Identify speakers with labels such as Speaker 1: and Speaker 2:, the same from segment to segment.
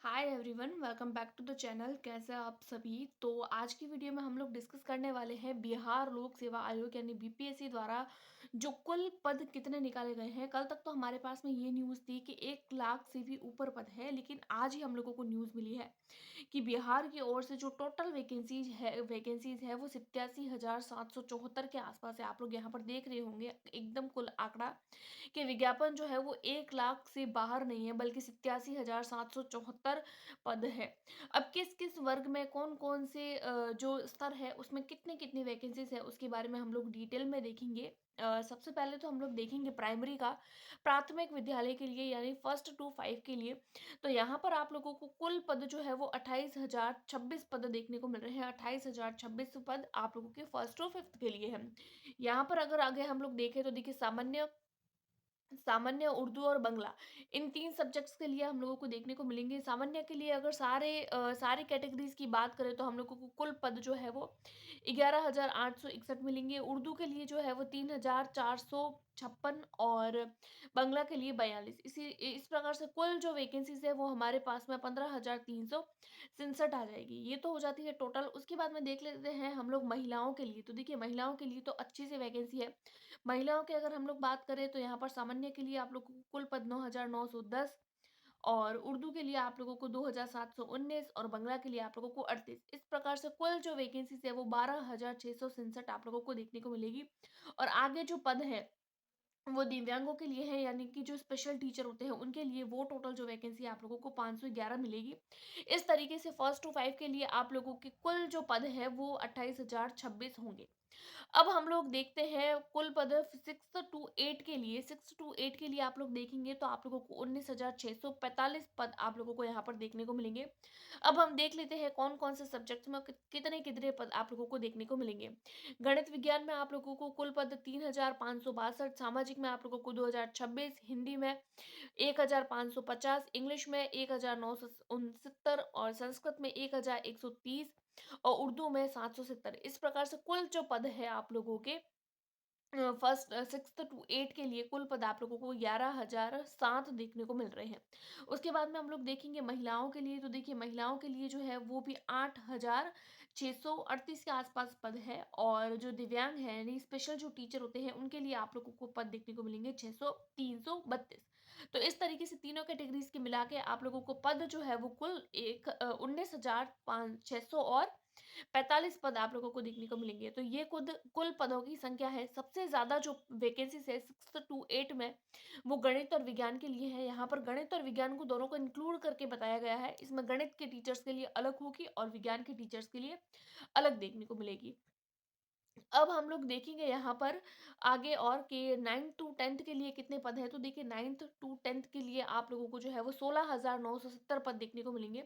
Speaker 1: Hi everyone, welcome back to the channel. कैसे हैं आप सभी। तो आज की वीडियो में हम लोग डिस्कस करने वाले हैं बिहार लोक सेवा आयोग यानी बीपीएससी द्वारा जो कुल पद कितने निकाले गए हैं। कल तक तो हमारे पास में ये न्यूज़ थी कि 1 लाख से भी ऊपर पद है, लेकिन आज ही हम लोगों को न्यूज़ मिली है कि बिहार की ओर से जो टोटल वैकेंसीज है वो 87,774 के आसपास है। आप लोग यहाँ पर देख रहे होंगे एकदम कुल आंकड़ा कि विज्ञापन जो है वो 1 लाख से बाहर नहीं है, बल्कि 87,774 पद है। अब किस किस वर्ग में कौन कौन से जो स्तर है उसमें कितनी कितनी वैकेंसीज है उसके बारे में हम लोग डिटेल में देखेंगे। सबसे पहले तो हम लोग देखेंगे प्राइमरी का, प्राथमिक विद्यालय के लिए यानी फर्स्ट टू फाइव के लिए। तो यहाँ पर आप लोगों को कुल पद जो है वो 28,026 पद देखने को मिल रहे हैं। 28,026 पद आप लोगों के फर्स्ट टू फिफ्थ के लिए हैं। यहाँ पर अगर आगे हम लोग देखें तो देखिए सामान्य सामान्य, उर्दू और बंगला, इन 3 सब्जेक्ट्स के लिए हम लोगों को देखने को मिलेंगे। सामान्य के लिए अगर सारी कैटेगरीज़ की बात करें तो हम लोगों को कुल पद जो है वो 11,861 मिलेंगे। उर्दू के लिए जो है वो 3,456 और बंगला के लिए 42। इस प्रकार से कुल जो वैकेंसीज़ है वो हमारे पास में 15,367 आ जाएगी। ये तो हो जाती है टोटल। उसके बाद में देख लेते हैं हम लोग महिलाओं के लिए। तो देखिए महिलाओं के लिए तो अच्छी सी वैकेंसी है। महिलाओं की अगर हम लोग बात करें तो यहाँ पर सामान्य के लिए आप लोगों को कुल पद 9,910 और उर्दू के लिए आप लोगों को 2,719 और बंगला के लिए आप लोगों को 38। इस प्रकार से कुल जो वैकेंसीज है वो 12,667 आप लोगों को देखने को मिलेगी। और आगे जो पद है वो दिव्यांगों के लिए है, यानी कि जो स्पेशल टीचर होते हैं उनके लिए वो टोटल जो वैकेंसी आप लोगों को 511 मिलेगी। इस तरीके से फर्स्ट टू फाइव के लिए आप लोगों के कुल जो पद है वो 28,026 होंगे। अब हम लोग देखते हैं कुल पद 6 टू 8 के लिए। 6 टू 8 के लिए आप लोग देखेंगे तो आप लोगों को 19,645 पद आप लोगों को यहाँ पर देखने को मिलेंगे। अब हम देख लेते हैं कौन कौन से सब्जेक्ट्स में कितने कितने पद आप लोगों को देखने को मिलेंगे। गणित विज्ञान में आप लोगों को कुल पद 3,562, सामाजिक में आप लोगों को 2,026, हिंदी में 1,550, इंग्लिश में 1,969 और संस्कृत में 1,130 और उर्दू में 770। इस प्रकार से कुल जो पद है आप लोगों के फर्स्ट 6 टू 8 के लिए कुल पद आप लोगों को 11,007 देखने को मिल रहे हैं। उसके बाद में हम लोग देखेंगे महिलाओं के लिए। तो देखिए महिलाओं के लिए जो है वो भी 8,638 के आसपास पद है। और जो दिव्यांग है यानी स्पेशल जो टीचर होते हैं उनके लिए आप लोगों को पद देखने को मिलेंगे 332। तो इस तरीके से तीनों कैटेगरीज के मिला के आप लोगों को पद जो है वो कुल 19,600 और 45 पद आप लोगों को देखने को मिलेंगे। तो ये कुल पदों की संख्या है। सबसे ज़्यादा जो वैकेंसीज़ है 6 टू 8 में वो गणित और विज्ञान के लिए है। यहाँ पर गणित और विज्ञान को दोनों को इंक्लूड करके बताया गया है। इसमें गणित के टीचर्स के लिए अलग होगी और विज्ञान के टीचर्स के लिए अलग देखने को मिलेगी। अब हम लोग देखेंगे यहाँ पर आगे और कि 9th टू 10th के लिए कितने पद हैं। तो देखिए 9th टू 10th के लिए आप लोगों को जो है वो 16,970 पद देखने को मिलेंगे।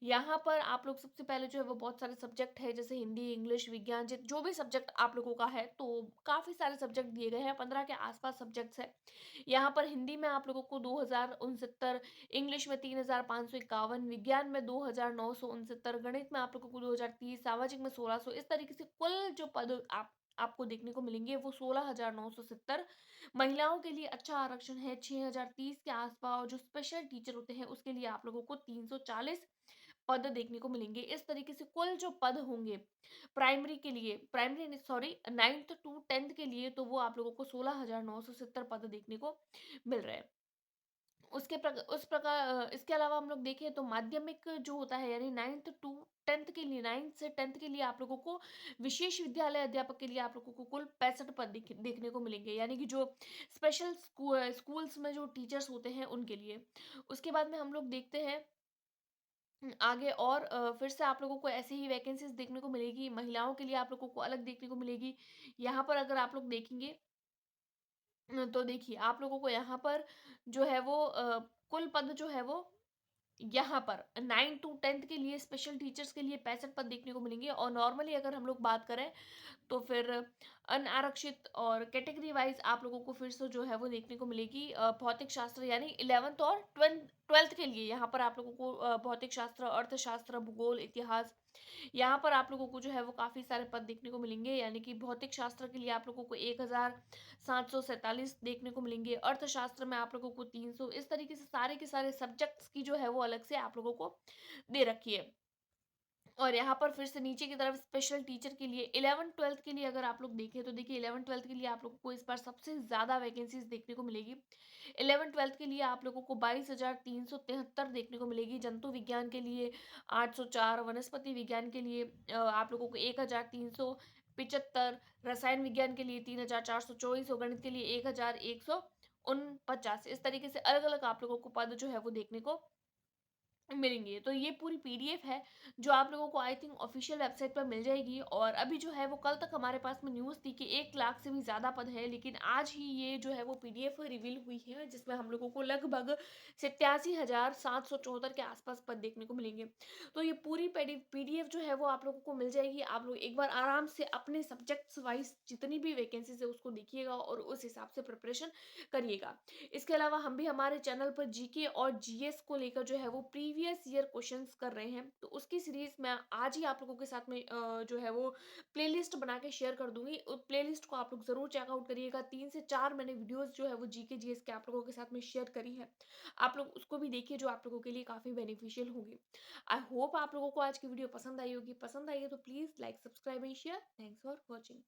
Speaker 1: यहाँ पर आप लोग सबसे पहले जो है वो बहुत सारे सब्जेक्ट है, जैसे हिंदी, इंग्लिश, विज्ञान, जो भी सब्जेक्ट आप लोगों का है तो काफ़ी सारे सब्जेक्ट दिए गए हैं। 15 के आसपास सब्जेक्ट्स है। यहाँ पर हिंदी में आप लोगों को 2,069, इंग्लिश में 3,551, विज्ञान में 2,969, गणित में आप लोगों को 2,030, सामाजिक में 1,600। इस तरीके से कुल जो पद आपको देखने को मिलेंगे वो 16,970। महिलाओं के लिए अच्छा आरक्षण है 6,030 के आसपास और जो स्पेशल टीचर होते हैं उसके लिए आप लोगों को 340 पद देखने को मिलेंगे। इस तरीके से कुल जो पद होंगे प्राइमरी के लिए, primary sorry 9th to 10th के लिए, तो वो आप लोगों को 16,970 पद देखने को मिल रहे हैं। इसके अलावा हम लोग देखें तो माध्यमिक जो होता है यानी 9th टू 10th के लिए, 9th से 10th के लिए आप लोगों को विशेष विद्यालय अध्यापक के लिए आप लोगों को कुल 65 पद देखने को मिलेंगे, यानी कि जो स्पेशल स्कूल्स में जो टीचर्स होते हैं उनके लिए। उसके बाद में हम लोग देखते हैं आगे और फिर से आप लोगों को ऐसे ही वैकेंसीज देखने को मिलेगी। महिलाओं के लिए आप लोगों को अलग देखने को मिलेगी। यहाँ पर अगर आप लोग देखेंगे तो देखिए आप लोगों को यहाँ पर जो है वो कुल पद जो है वो यहाँ पर 9 टू 10th के लिए स्पेशल टीचर्स के लिए 65 पद देखने को मिलेंगे। और नॉर्मली अगर हम लोग बात करें तो फिर अनारक्षित और कैटेगरी वाइज आप लोगों को फिर से जो है वो देखने को मिलेगी। भौतिक शास्त्र यानी 11th और 12th के लिए यहाँ पर आप लोगों को भौतिक शास्त्र, अर्थशास्त्र, भूगोल, इतिहास, यहाँ पर आप लोगों को जो है वो काफ़ी सारे पद देखने को मिलेंगे। यानी कि भौतिक शास्त्र के लिए आप लोगों को 1747 देखने को मिलेंगे, अर्थशास्त्र में आप लोगों को 300, इस तरीके से सारे के सारे सब्जेक्ट्स की जो है वो अलग से आप लोगों को दे रखी है। और यहाँ पर फिर से नीचे की तरफ स्पेशल टीचर के लिए 11th-12th के लिए अगर आप लोग देखें तो देखिए 11th-12th के लिए आप लोगों को इस बार सबसे ज़्यादा वैकेंसीज देखने को मिलेगी। 11th-12th के लिए आप लोगों को 22,373 देखने को मिलेगी। जंतु विज्ञान के लिए 804, वनस्पति विज्ञान के लिए आप लोगों को 1,375, रसायन विज्ञान के लिए 3,424 और गणित के लिए 1,149। इस तरीके से अलग-अलग आप लोगों को पद जो है वो देखने को मिलेंगे। तो ये पूरी पीडीएफ है जो आप लोगों को आई थिंक ऑफिशियल वेबसाइट पर मिल जाएगी। और अभी जो है वो कल तक हमारे पास में न्यूज़ थी कि 1 लाख से भी ज़्यादा पद है, लेकिन आज ही ये जो है वो पीडीएफ रिवील हुई है जिसमें हम लोगों को लगभग 87,774 के आसपास पद देखने को मिलेंगे। तो ये पूरी पीडीएफ जो है वो आप लोगों को मिल जाएगी। आप लोग एक बार आराम से अपने सब्जेक्ट्स वाइज जितनी भी वैकेंसीज है उसको देखिएगा और उस हिसाब से प्रिपरेशन करिएगा। इसके अलावा हम भी हमारे चैनल पर जीके और जीएस को लेकर जो है वो प्रीवियस ईयर क्वेश्चंस कर रहे हैं, तो उसकी सीरीज मैं आज ही आप लोगों के साथ में जो है वो प्लेलिस्ट बना के शेयर कर दूंगी। उस प्लेलिस्ट को आप लोग जरूर चेकआउट करिएगा। 3 से 4 मैंने वीडियोस जो है वो जीके जीएस के आप लोगों के साथ में शेयर करी है, आप लोग उसको भी देखिए जो आप लोगों के लिए काफी बेनिफिशियल होगी। आई होप आप लोगों को आज की वीडियो पसंद आई होगी। पसंद आई है तो please like, subscribe and share. Thanks for watching.